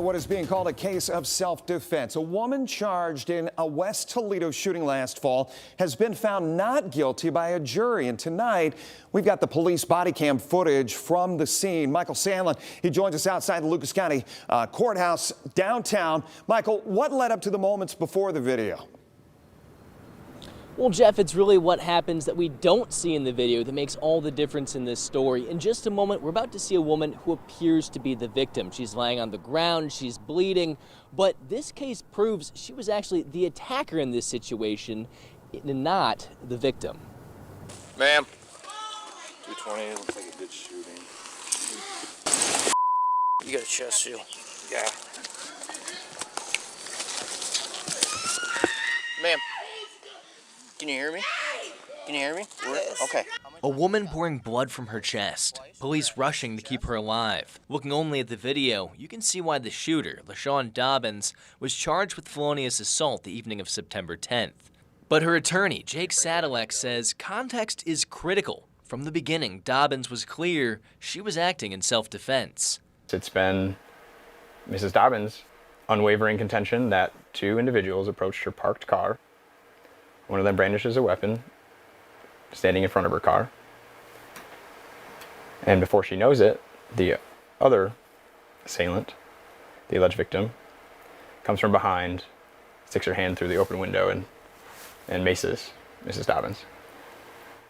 What is being called a case of self-defense. A woman charged in a West Toledo shooting last fall has been found not guilty by a jury. And tonight, we've got the police body cam footage from the scene. Michael Sandlin, he joins us outside the Lucas County Courthouse downtown. Michael, what led up to the moments before the video? Well, Jeff, it's really what happens that we don't see in the video that makes all the difference in this story. In just a moment, we're about to see a woman who appears to be the victim. She's laying on the ground, she's bleeding, but this case proves she was actually the attacker in this situation and not the victim. Ma'am. 220, looks like a good shooting. You got a chest seal. Yeah. Ma'am. Can you hear me? Can you hear me? Okay. A woman pouring blood from her chest. Police rushing to keep her alive. Looking only at the video, you can see why the shooter, Lashawn Dobbins, was charged with felonious assault the evening of September 10th. But her attorney, Jake Sadalek, says context is critical. From the beginning, Dobbins was clear she was acting in self-defense. It's been Mrs. Dobbins' unwavering contention that two individuals approached her parked car. One of them brandishes a weapon, standing in front of her car. And before she knows it, the other assailant, the alleged victim, comes from behind, sticks her hand through the open window and maces Mrs. Dobbins.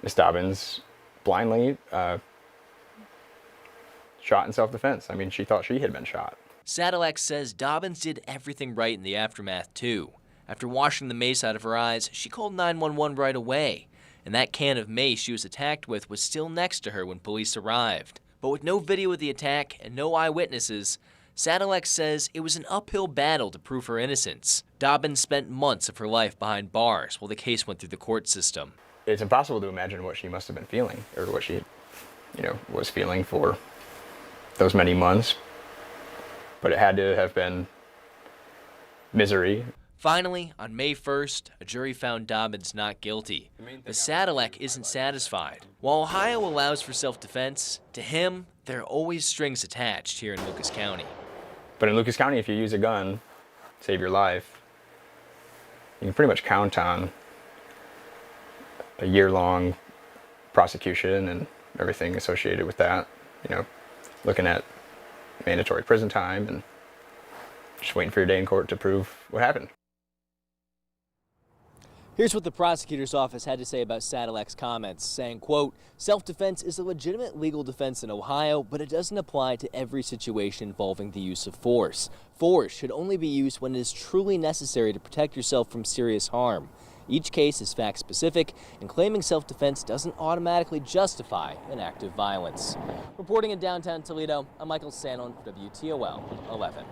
Miss Dobbins blindly shot in self-defense. I mean, she thought she had been shot. Sadalek says Dobbins did everything right in the aftermath, too. After washing the mace out of her eyes, she called 911 right away. And that can of mace she was attacked with was still next to her when police arrived. But with no video of the attack and no eyewitnesses, Sadalek says it was an uphill battle to prove her innocence. Dobbins spent months of her life behind bars while the case went through the court system. It's impossible to imagine what she must have been feeling, or what she, was feeling for those many months. But it had to have been misery. Finally, on May 1st, a jury found Dobbins not guilty. But Sadalek isn't satisfied. While Ohio allows for self-defense, to him, there are always strings attached here in Lucas County. But in Lucas County, if you use a gun to save your life, you can pretty much count on a year-long prosecution and everything associated with that. Looking at mandatory prison time and just waiting for your day in court to prove what happened. Here's what the prosecutor's office had to say about Sadalek's comments, saying, quote, "Self-defense is a legitimate legal defense in Ohio, but it doesn't apply to every situation involving the use of force. Force should only be used when it is truly necessary to protect yourself from serious harm. Each case is fact-specific, and claiming self-defense doesn't automatically justify an act of violence." Reporting in downtown Toledo, I'm Michael Sandlin for WTOL 11.